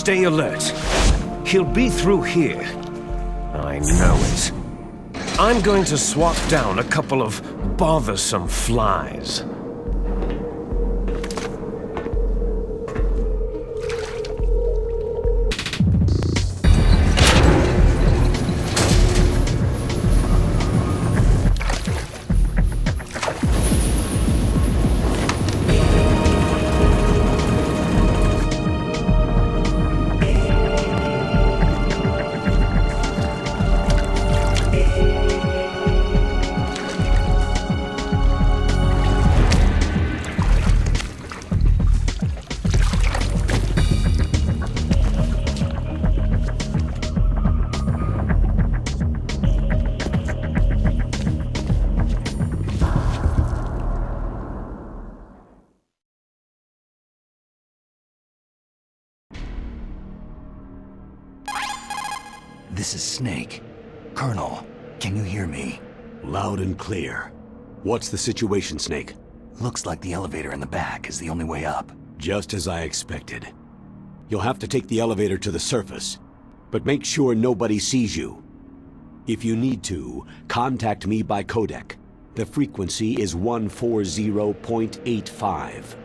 Stay alert. He'll be through here. I know it. I'm going to swat down a couple of bothersome flies. This is Snake. Colonel, can you hear me? Loud and clear. What's the situation, Snake? Looks like the elevator in the back is the only way up. Just as I expected. You'll have to take the elevator to the surface, but make sure nobody sees you. If you need to, contact me by codec. The frequency is 140.85.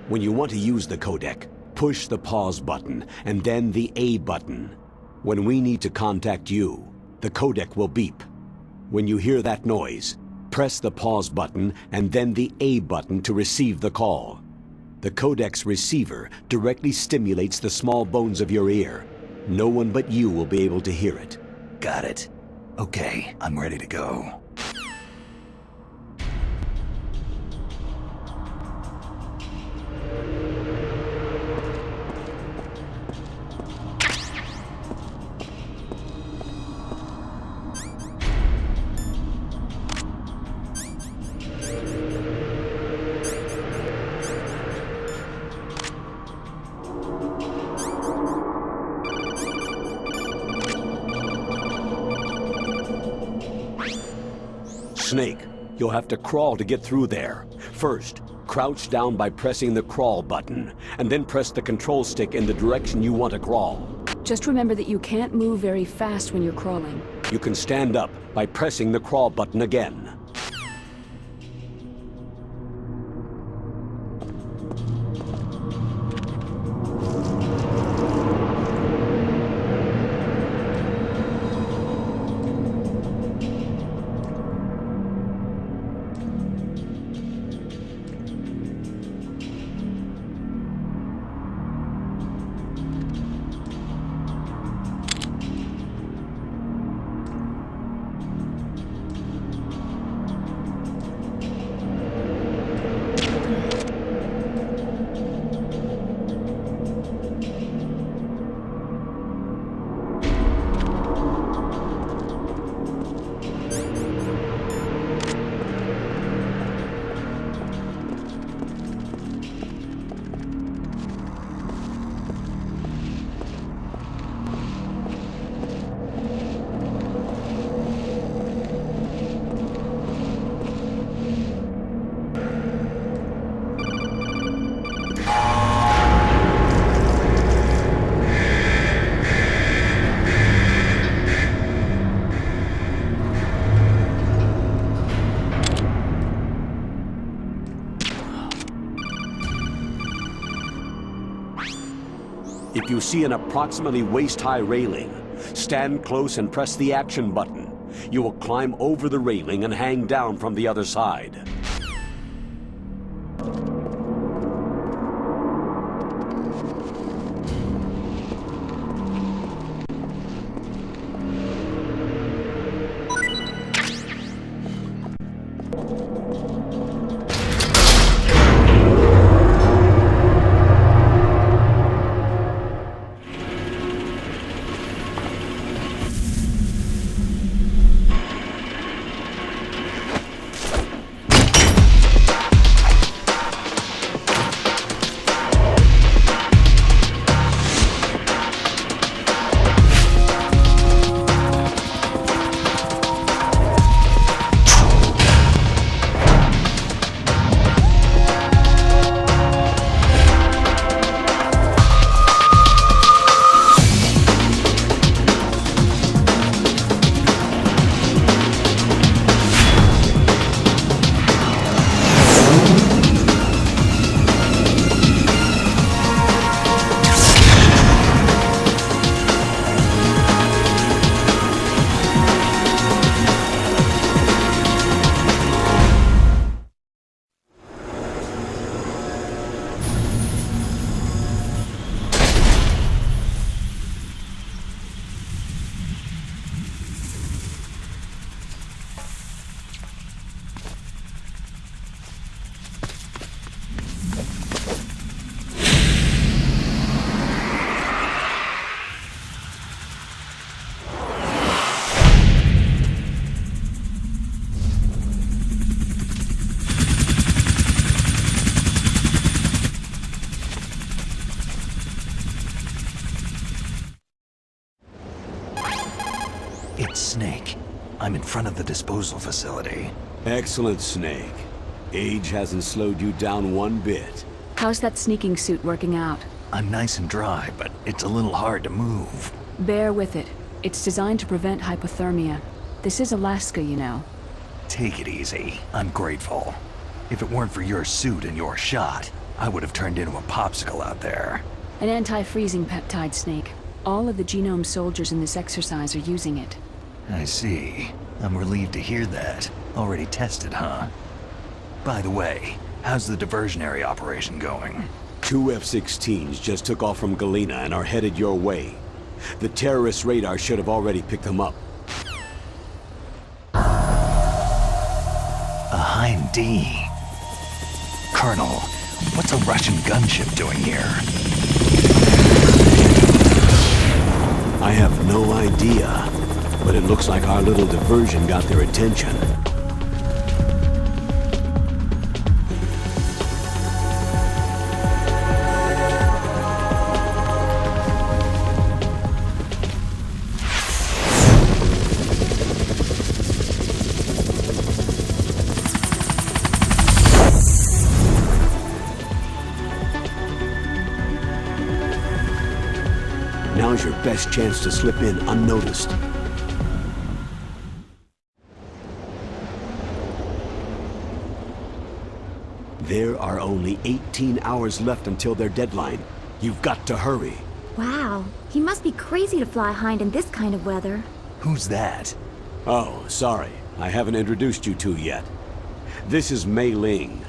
When you want to use the codec, push the pause button and then the A button. When we need to contact you, the codec will beep. When you hear that noise, press the pause button and then the A button to receive the call. The codec's receiver directly stimulates the small bones of your ear. No one but you will be able to hear it. Got it. Okay, I'm ready to go. Snake, you'll have to crawl to get through there. First, crouch down by pressing the crawl button, and then press the control stick in the direction you want to crawl. Just remember that you can't move very fast when you're crawling. You can stand up by pressing the crawl button again. If you see an approximately waist-high railing, stand close and press the action button. You will climb over the railing and hang down from the other side. Snake, I'm in front of the disposal facility. Excellent, Snake. Age hasn't slowed you down one bit. How's that sneaking suit working out? I'm nice and dry, but it's a little hard to move. Bear with it. It's designed to prevent hypothermia. This is Alaska, you know. Take it easy. I'm grateful. If it weren't for your suit and your shot, I would have turned into a popsicle out there. An anti-freezing peptide, Snake. All of the genome soldiers in this exercise are using it. I see. I'm relieved to hear that. Already tested, huh? By the way, how's the diversionary operation going? 2 F-16s just took off from Galena and are headed your way. The terrorist radar should have already picked them up. A Hind D. Colonel, what's a Russian gunship doing here? I have no idea, but it looks like our little diversion got their attention. Now's your best chance to slip in unnoticed. There are only 18 hours left until their deadline. You've got to hurry. Wow, he must be crazy to fly Hind in this kind of weather. Who's that? Oh, sorry. I haven't introduced you to yet. This is Mei Ling.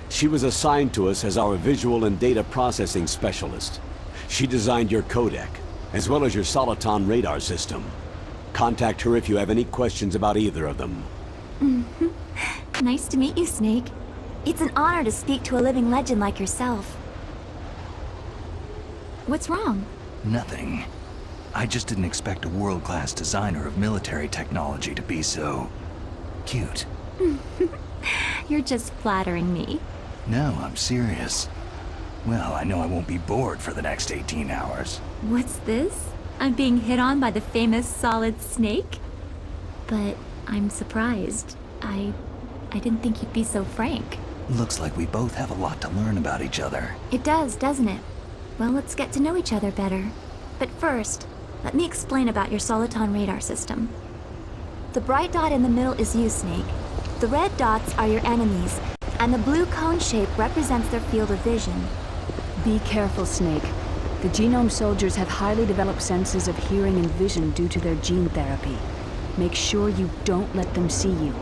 She was assigned to us as our visual and data processing specialist. She designed your codec, as well as your Soliton radar system. Contact her if you have any questions about either of them. Nice to meet you, Snake. It's an honor to speak to a living legend like yourself. What's wrong? Nothing. I just didn't expect a world-class designer of military technology to be so... cute. You're just flattering me. No, I'm serious. Well, I know I won't be bored for the next 18 hours. What's this? I'm being hit on by the famous Solid Snake? But I'm surprised. I didn't think you'd be so frank. Looks like we both have a lot to learn about each other. It does, doesn't it? Well, let's get to know each other better. But first, let me explain about your Soliton radar system. The bright dot in the middle is you, Snake. The red dots are your enemies, and the blue cone shape represents their field of vision. Be careful, Snake. The genome soldiers have highly developed senses of hearing and vision due to their gene therapy. Make sure you don't let them see you.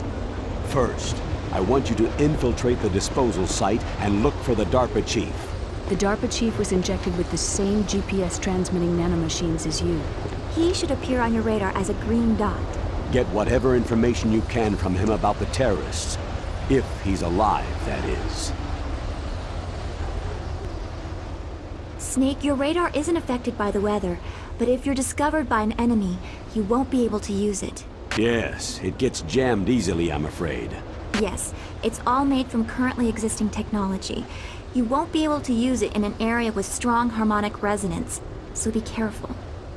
First, I want you to infiltrate the disposal site and look for the DARPA chief. The DARPA chief was injected with the same GPS transmitting nanomachines as you. He should appear on your radar as a green dot. Get whatever information you can from him about the terrorists. If he's alive, that is. Snake, your radar isn't affected by the weather, but if you're discovered by an enemy, you won't be able to use it. Yes, it gets jammed easily, I'm afraid. Yes, it's all made from currently existing technology. You won't be able to use it in an area with strong harmonic resonance, so be careful.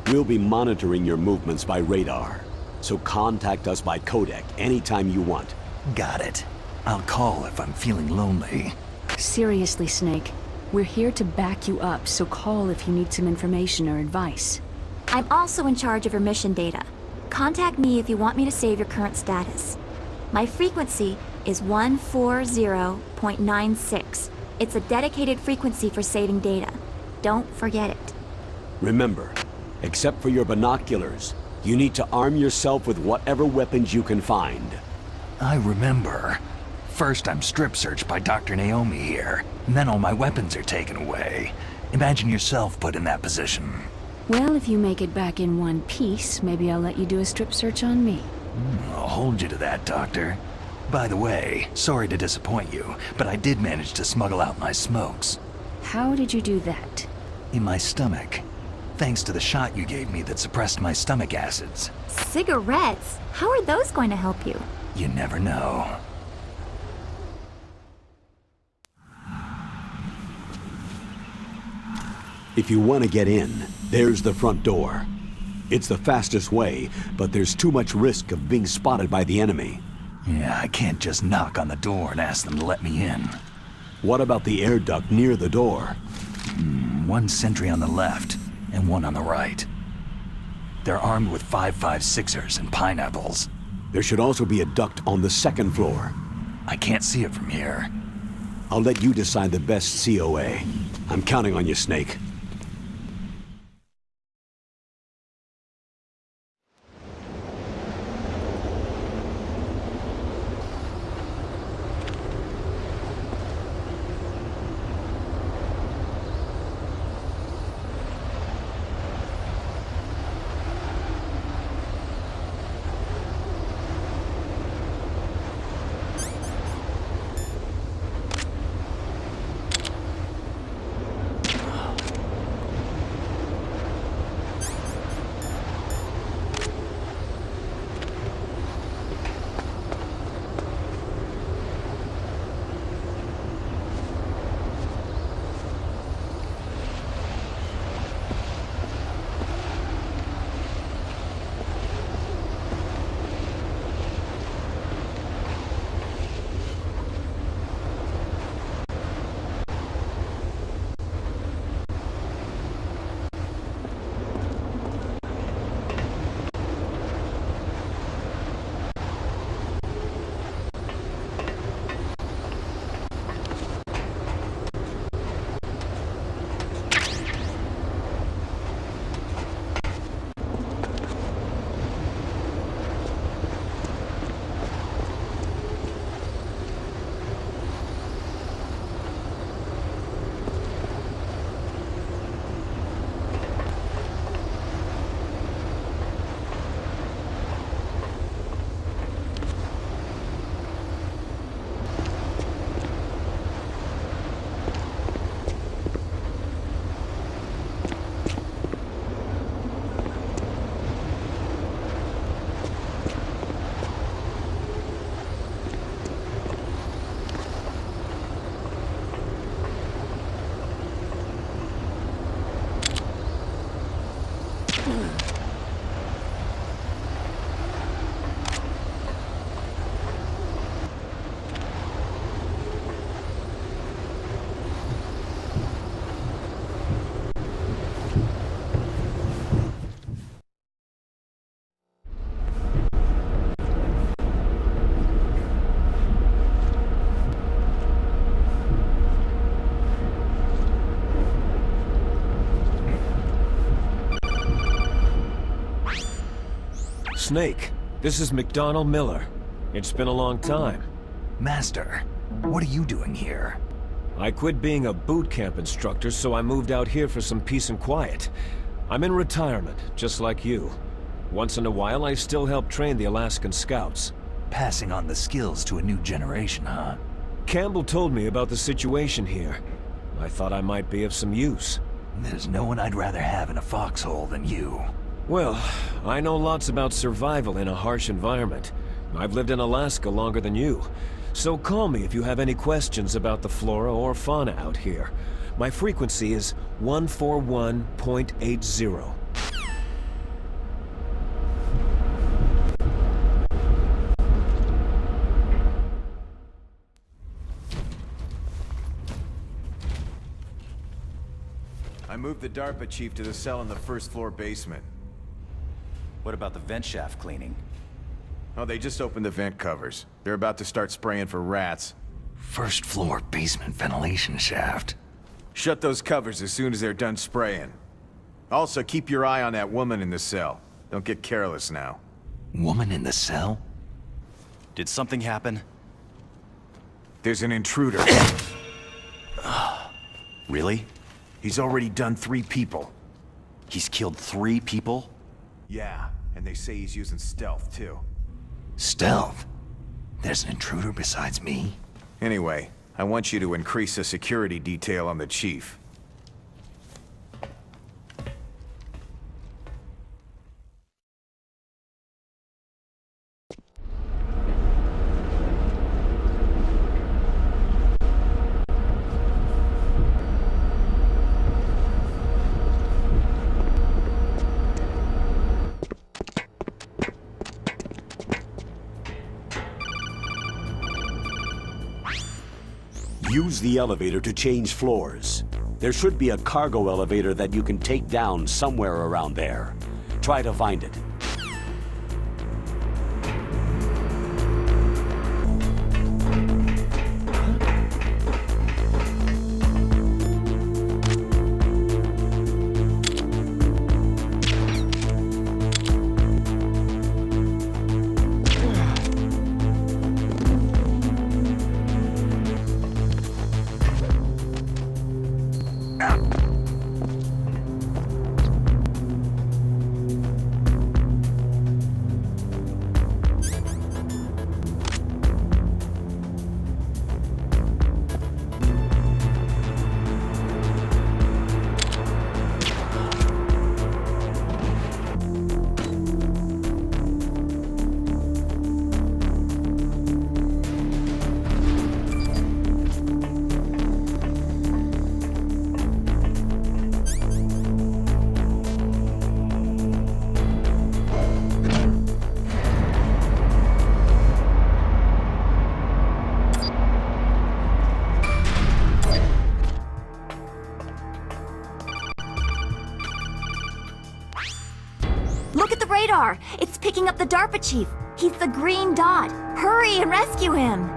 We'll be monitoring your movements by radar, so contact us by codec anytime you want. Got it. I'll call if I'm feeling lonely. Seriously, Snake. We're here to back you up, so call if you need some information or advice. I'm also in charge of your mission data. Contact me if you want me to save your current status. My frequency is 140.96. It's a dedicated frequency for saving data. Don't forget it. Remember, except for your binoculars, you need to arm yourself with whatever weapons you can find. I remember. First I'm strip searched by Dr. Naomi here, and then all my weapons are taken away. Imagine yourself put in that position. Well, if you make it back in one piece, maybe I'll let you do a strip search on me. I'll hold you to that, Doctor. By the way, sorry to disappoint you, but I did manage to smuggle out my smokes. How did you do that? In my stomach. Thanks to the shot you gave me that suppressed my stomach acids. Cigarettes? How are those going to help you? You never know. If you want to get in, there's the front door. It's the fastest way, but there's too much risk of being spotted by the enemy. Yeah, I can't just knock on the door and ask them to let me in. What about the air duct near the door? One sentry on the left, and one on the right. They're armed with 5.56ers and pineapples. There should also be a duct on the second floor. I can't see it from here. I'll let you decide the best COA. I'm counting on you, Snake. Snake, this is McDonald Miller. It's been a long time. Master, what are you doing here? I quit being a boot camp instructor, so I moved out here for some peace and quiet. I'm in retirement, just like you. Once in a while, I still help train the Alaskan Scouts. Passing on the skills to a new generation, huh? Campbell told me about the situation here. I thought I might be of some use. There's no one I'd rather have in a foxhole than you. Well, I know lots about survival in a harsh environment. I've lived in Alaska longer than you. So call me if you have any questions about the flora or fauna out here. My frequency is 141.80. I moved the DARPA chief to the cell in the first floor basement. What about the vent shaft cleaning? Oh, they just opened the vent covers. They're about to start spraying for rats. First floor basement ventilation shaft. Shut those covers as soon as they're done spraying. Also, keep your eye on that woman in the cell. Don't get careless now. Woman in the cell? Did something happen? There's an intruder. Really? He's already done 3 people. He's killed 3 people? Yeah, and they say he's using stealth, too. Stealth? There's an intruder besides me? Anyway, I want you to increase the security detail on the chief. Use the elevator to change floors. There should be a cargo elevator that you can take down somewhere around there. Try to find it. Look at the radar! It's picking up the DARPA chief! He's the green dot! Hurry and rescue him!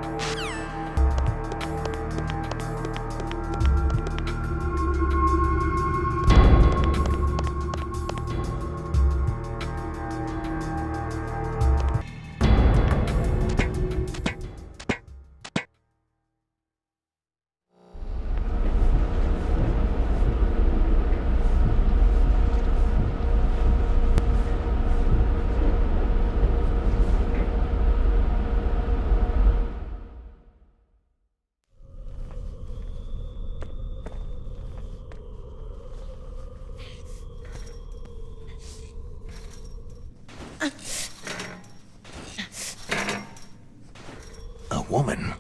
A woman.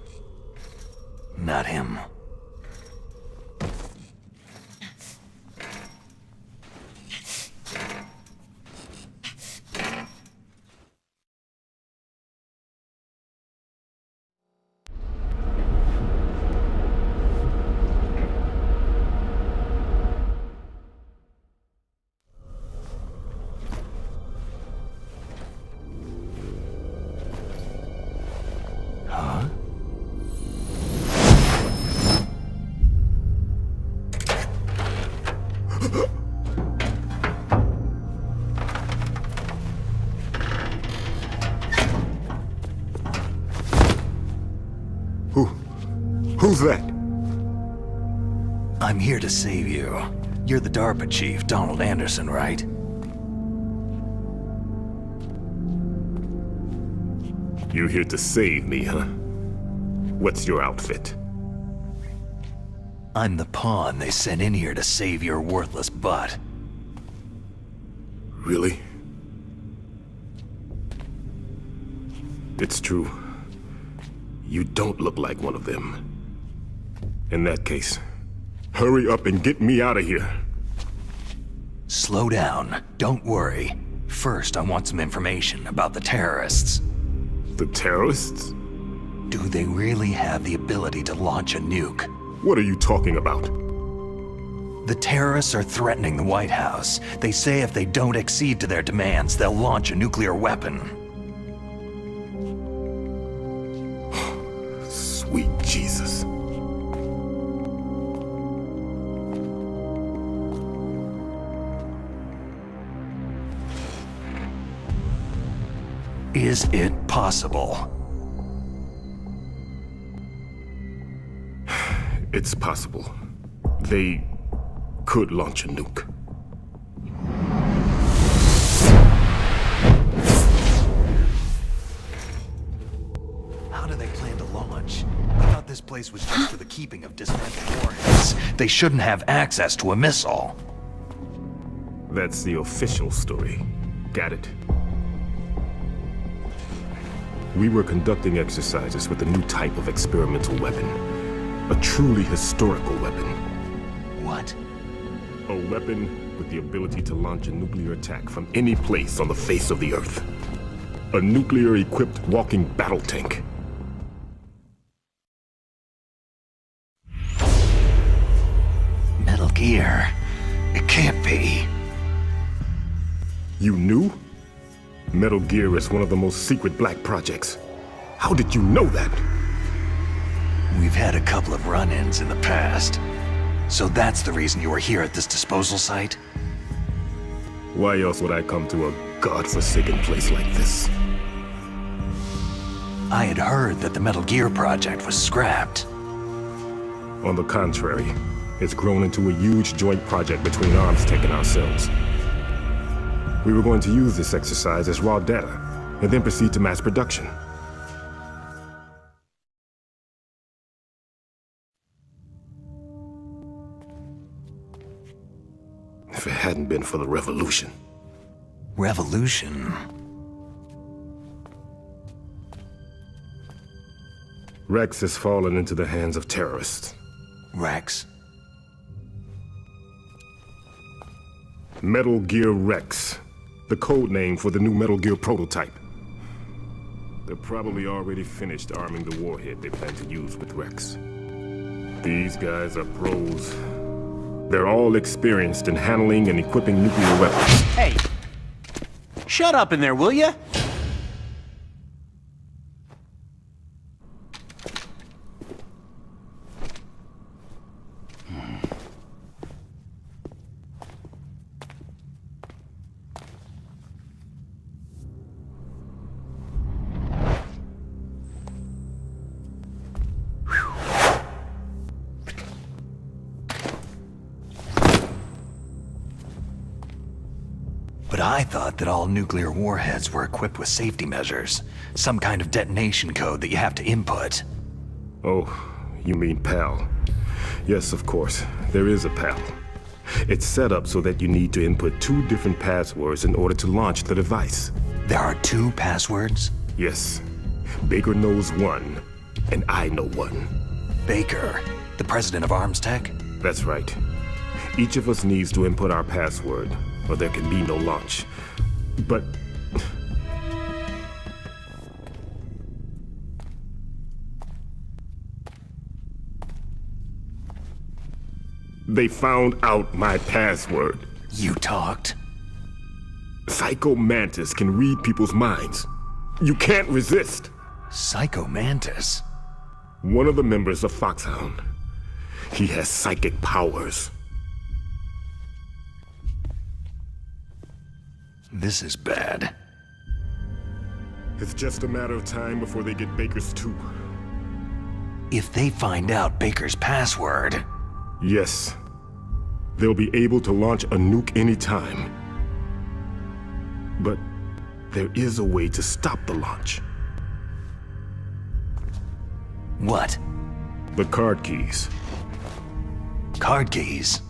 Not him. Who's that? I'm here to save you. You're the DARPA chief, Donald Anderson, right? You here to save me, huh? What's your outfit? I'm the pawn they sent in here to save your worthless butt. Really? It's true. You don't look like one of them. In that case, hurry up and get me out of here. Slow down. Don't worry. First, I want some information about the terrorists. The terrorists? Do they really have the ability to launch a nuke? What are you talking about? The terrorists are threatening the White House. They say if they don't accede to their demands, they'll launch a nuclear weapon. Sweet Jesus. Is it possible? It's possible. They could launch a nuke. How do they plan to launch? I thought this place was just for the keeping of dismantled warheads. They shouldn't have access to a missile. That's the official story. Got it? We were conducting exercises with a new type of experimental weapon. A truly historical weapon. What? A weapon with the ability to launch a nuclear attack from any place on the face of the Earth. A nuclear-equipped walking battle tank. Gear. It can't be. You knew? Metal Gear is one of the most secret black projects. How did you know that? We've had a couple of run-ins in the past. So that's the reason you were here at this disposal site? Why else would I come to a godforsaken place like this? I had heard that the Metal Gear project was scrapped. On the contrary, it's grown into a huge joint project between ArmsTech and ourselves. We were going to use this exercise as raw data, and then proceed to mass production. If it hadn't been for the revolution. Revolution? Rex has fallen into the hands of terrorists. Rex? Metal Gear Rex, the code name for the new Metal Gear prototype. They're probably already finished arming the warhead they plan to use with Rex. These guys are pros. They're all experienced in handling and equipping nuclear weapons. Hey! Shut up in there, will ya? But I thought that all nuclear warheads were equipped with safety measures. Some kind of detonation code that you have to input. Oh, you mean PAL. Yes, of course, there is a PAL. It's set up so that you need to input 2 different passwords in order to launch the device. There are 2 passwords? Yes. Baker knows one, and I know one. Baker, the president of ArmsTech? That's right. Each of us needs to input our password, or there can be no launch. But... they found out my password. You talked? Psycho Mantis can read people's minds. You can't resist. Psycho Mantis? One of the members of Foxhound. He has psychic powers. This is bad. It's just a matter of time before they get Baker's too. If they find out Baker's password... Yes. They'll be able to launch a nuke anytime. But there is a way to stop the launch. What? The card keys. Card keys?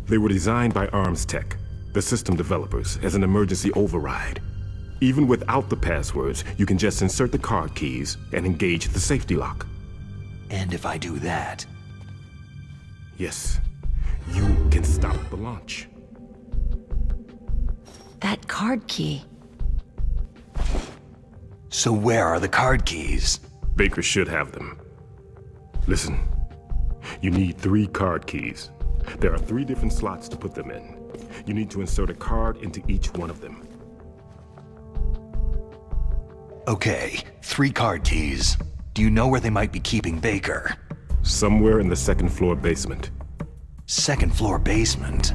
They were designed by ArmsTech, the system developers, as an emergency override. Even without the passwords, you can just insert the card keys and engage the safety lock. And if I do that... Yes, you can stop the launch. That card key. So where are the card keys? Baker should have them. Listen, you need 3 card keys. There are 3 different slots to put them in. You need to insert a card into each one of them. Okay, 3 card keys. Do you know where they might be keeping Baker? Somewhere in the 2nd floor basement. 2nd floor basement?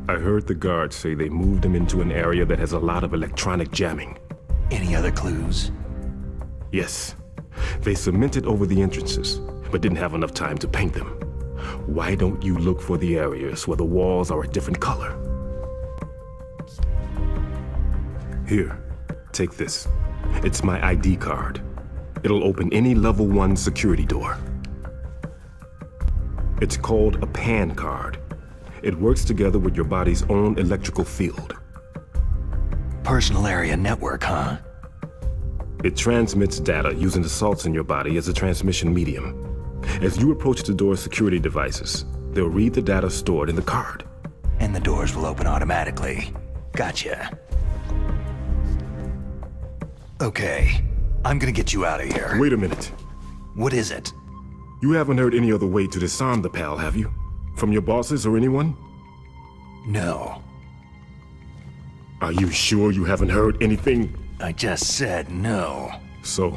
I heard the guards say they moved him into an area that has a lot of electronic jamming. Any other clues? Yes. They cemented over the entrances, but didn't have enough time to paint them. Why don't you look for the areas where the walls are a different color? Here, take this. It's my ID card. It'll open any level 1 security door. It's called a PAN card. It works together with your body's own electrical field. Personal area network, huh? It transmits data using the salts in your body as a transmission medium. As you approach the door's security devices, they'll read the data stored in the card. And the doors will open automatically. Gotcha. Okay, I'm gonna get you out of here. Wait a minute. What is it? You haven't heard any other way to disarm the PAL, have you? From your bosses or anyone? No. Are you sure you haven't heard anything? I just said no. So,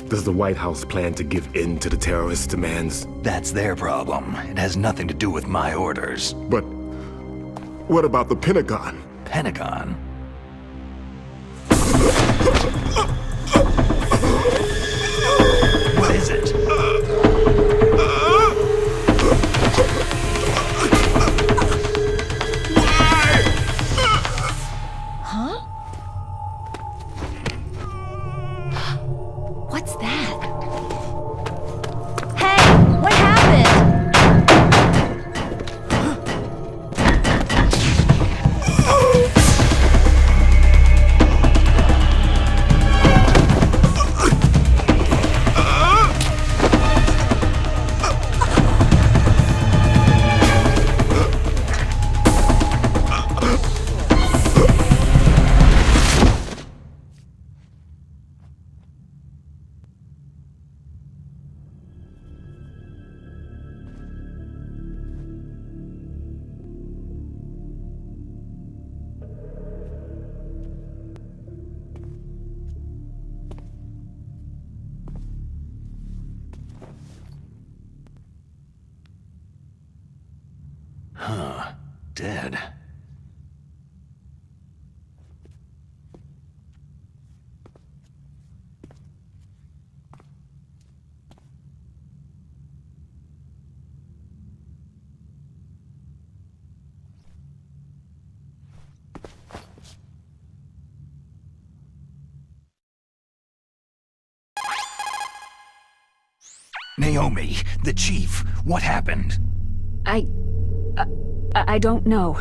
does the White House plan to give in to the terrorists' demands? That's their problem. It has nothing to do with my orders. But what about the Pentagon? Pentagon? What is it? What's that? Hey, what happened? Dead. Naomi, the chief, what happened? I don't know.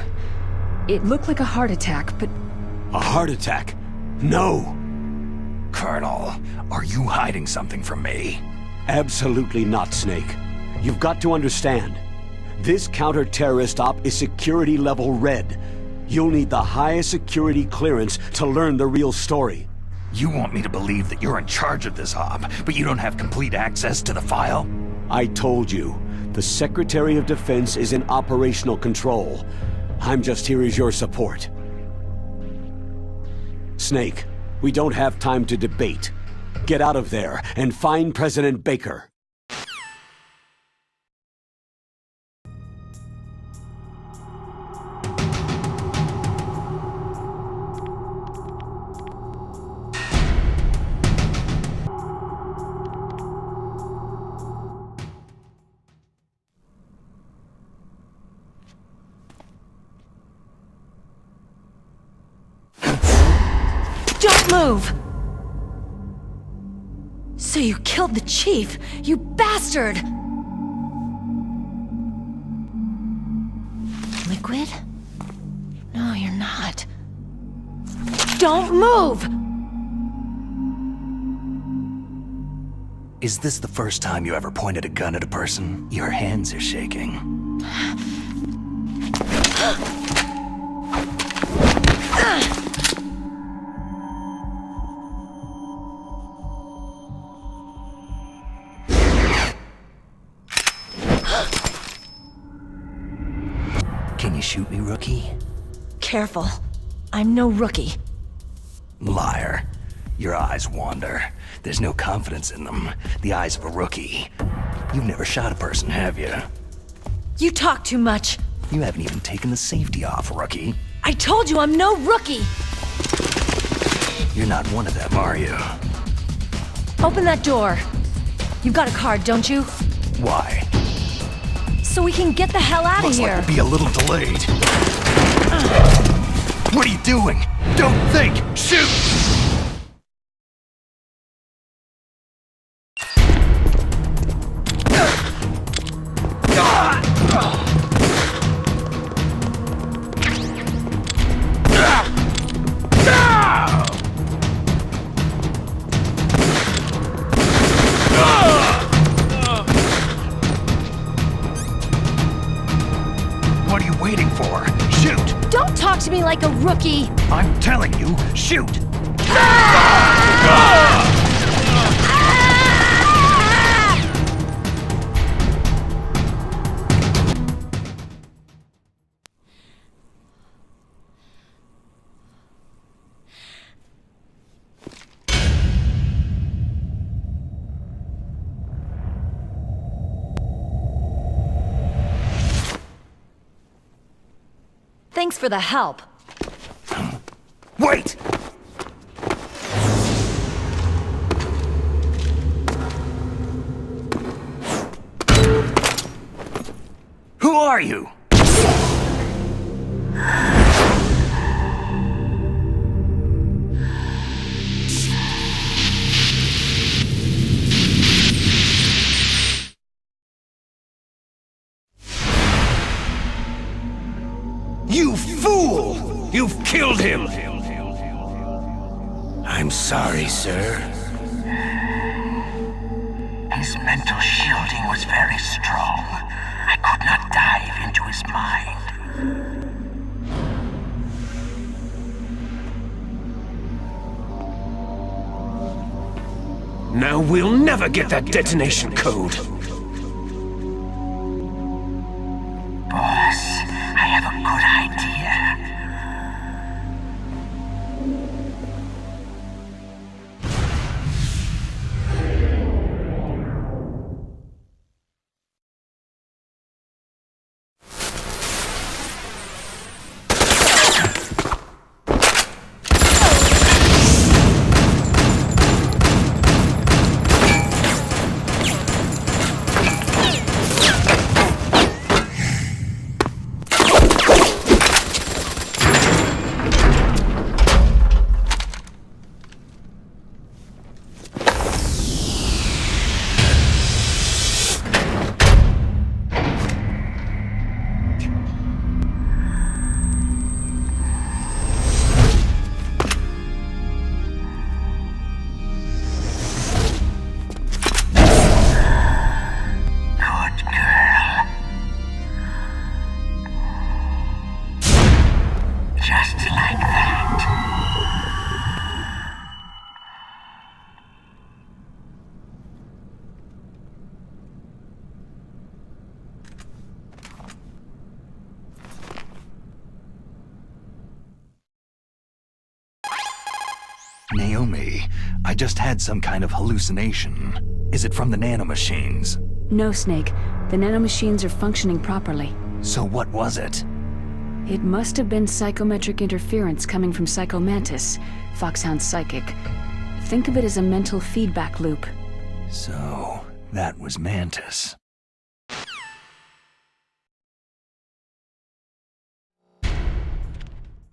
It looked like a heart attack, but... A heart attack? No! Colonel, are you hiding something from me? Absolutely not, Snake. You've got to understand. This counter-terrorist op is security level red. You'll need the highest security clearance to learn the real story. You want me to believe that you're in charge of this op, but you don't have complete access to the file? I told you. The Secretary of Defense is in operational control. I'm just here as your support. Snake, we don't have time to debate. Get out of there and find President Baker. Don't move! So you killed the chief, you bastard! Liquid? No, you're not. Don't move! Is this the first time you ever pointed a gun at a person? Your hands are shaking. Can you shoot me, rookie? Careful. I'm no rookie. Liar. Your eyes wander. There's no confidence in them. The eyes of a rookie. You've never shot a person, have you? You talk too much. You haven't even taken the safety off, rookie. I told you I'm no rookie! You're not one of them, are you? Open that door. You've got a card, don't you? Why? So we can get the hell out of Looks here. like we'll be a little delayed. What are you doing? Don't think! Shoot! What are you waiting for? Shoot! Don't talk to me like a rookie! I'm telling you, shoot! Thanks for the help. Wait! Who are you? You fool! You've killed him! I'm sorry, sir. His mental shielding was very strong. I could not dive into his mind. Now we'll never get that detonation code! Boss, I have a good idea. Naomi, I just had some kind of hallucination. Is it from the nanomachines? No, Snake. The nanomachines are functioning properly. So what was it? It must have been psychometric interference coming from Psycho Mantis, Foxhound's psychic. Think of it as a mental feedback loop. So, that was Mantis.